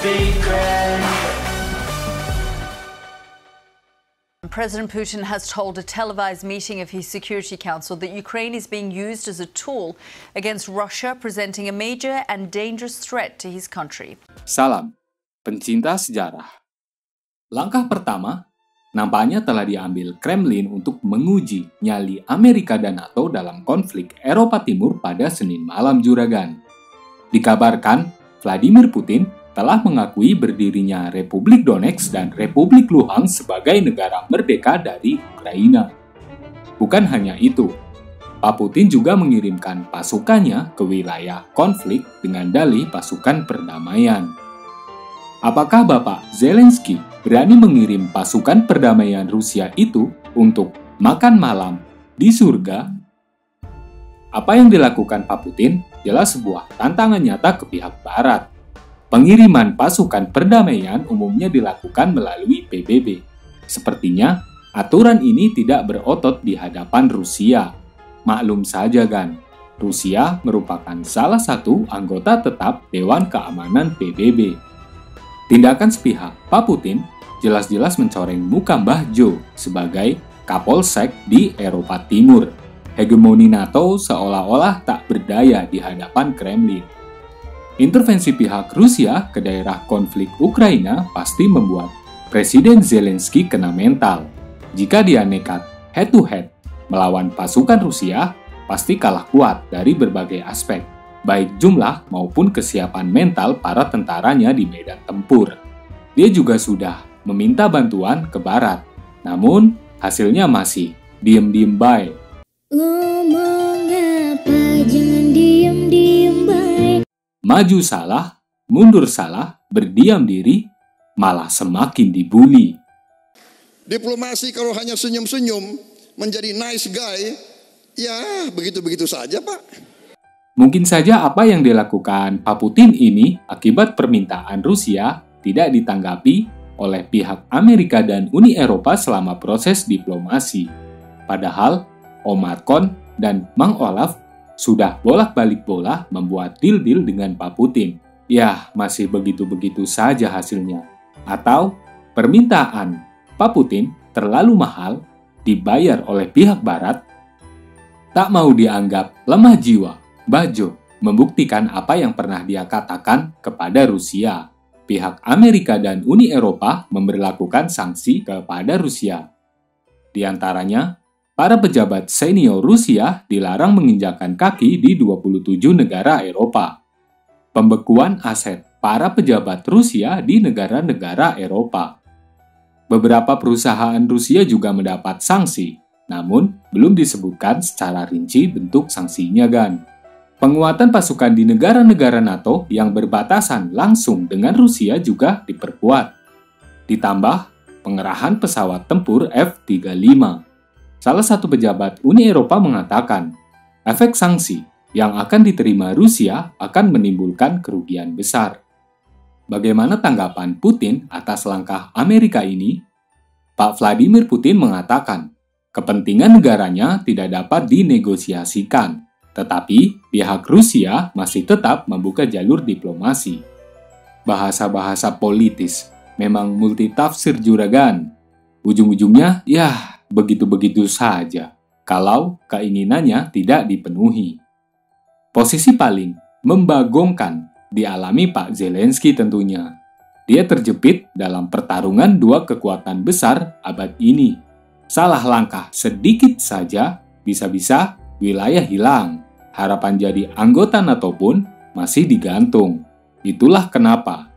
secret. President Putin has told a televised meeting of his Security Council that Ukraine is being used as a tool against Russia, presenting a major and dangerous threat to his country. Salam, pencinta sejarah. Langkah pertama nampaknya telah diambil Kremlin untuk menguji nyali Amerika dan NATO dalam konflik Eropa Timur pada Senin malam, juragan. Dikabarkan, Vladimir Putin telah mengakui berdirinya Republik Donetsk dan Republik Luhansk sebagai negara merdeka dari Ukraina. Bukan hanya itu, Pak Putin juga mengirimkan pasukannya ke wilayah konflik dengan dalih pasukan perdamaian. Apakah Bapak Zelensky berani mengirim pasukan perdamaian Rusia itu untuk makan malam di surga? Apa yang dilakukan Pak Putin jelas sebuah tantangan nyata ke pihak Barat. Pengiriman pasukan perdamaian umumnya dilakukan melalui PBB. Sepertinya, aturan ini tidak berotot di hadapan Rusia. Maklum saja kan, Rusia merupakan salah satu anggota tetap Dewan Keamanan PBB. Tindakan sepihak Pak Putin jelas-jelas mencoreng muka Mbah Jo sebagai Kapolsek di Eropa Timur. Hegemoni NATO seolah-olah tak berdaya di hadapan Kremlin. Intervensi pihak Rusia ke daerah konflik Ukraina pasti membuat Presiden Zelensky kena mental. Jika dia nekat head-to-head melawan pasukan Rusia, pasti kalah kuat dari berbagai aspek, baik jumlah maupun kesiapan mental para tentaranya di medan tempur. Dia juga sudah meminta bantuan ke Barat, namun hasilnya masih diem-diem baik. Ngomong apa, jangan diem-diem baik. Maju salah, mundur salah, berdiam diri, malah semakin dibully. Diplomasi kalau hanya senyum-senyum, menjadi nice guy, ya begitu-begitu saja, Pak. Mungkin saja apa yang dilakukan Pak Putin ini akibat permintaan Rusia tidak ditanggapi oleh pihak Amerika dan Uni Eropa selama proses diplomasi. Padahal, Om Macron dan Mang Olaf sudah bolak-balik bola membuat deal-deal dengan Pak Putin. Ya, masih begitu-begitu saja hasilnya. Atau, permintaan Pak Putin terlalu mahal dibayar oleh pihak Barat, tak mau dianggap lemah jiwa. Bajo membuktikan apa yang pernah dia katakan kepada Rusia. Pihak Amerika dan Uni Eropa memberlakukan sanksi kepada Rusia. Di antaranya, para pejabat senior Rusia dilarang menginjakkan kaki di 27 negara Eropa. Pembekuan aset para pejabat Rusia di negara-negara Eropa. Beberapa perusahaan Rusia juga mendapat sanksi, namun belum disebutkan secara rinci bentuk sanksinya, kan. Penguatan pasukan di negara-negara NATO yang berbatasan langsung dengan Rusia juga diperkuat. Ditambah pengerahan pesawat tempur F-35. Salah satu pejabat Uni Eropa mengatakan, efek sanksi yang akan diterima Rusia akan menimbulkan kerugian besar. Bagaimana tanggapan Putin atas langkah Amerika ini? Pak Vladimir Putin mengatakan, kepentingan negaranya tidak dapat dinegosiasikan. Tetapi pihak Rusia masih tetap membuka jalur diplomasi. Bahasa-bahasa politis memang multitafsir, juragan. Ujung-ujungnya, ya begitu-begitu saja kalau keinginannya tidak dipenuhi. Posisi paling membagongkan dialami Pak Zelensky tentunya. Dia terjepit dalam pertarungan dua kekuatan besar abad ini. Salah langkah sedikit saja bisa-bisa wilayah hilang. Harapan jadi anggota NATO pun masih digantung. Itulah kenapa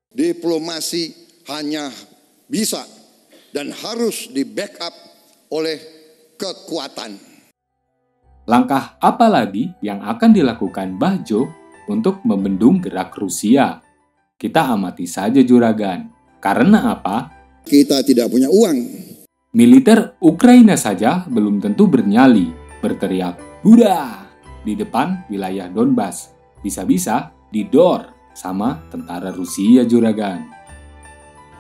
Diplomasi hanya bisa dan harus di-backup oleh kekuatan. langkah apa lagi yang akan dilakukan Bajo untuk membendung gerak Rusia. Kita amati saja, juragan. Karena apa? Kita tidak punya uang. Militer Ukraina saja belum tentu bernyali, berteriak "Buddha" di depan wilayah Donbas. Bisa-bisa didor sama tentara Rusia, juragan.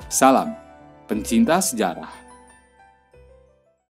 Salam, pencinta sejarah.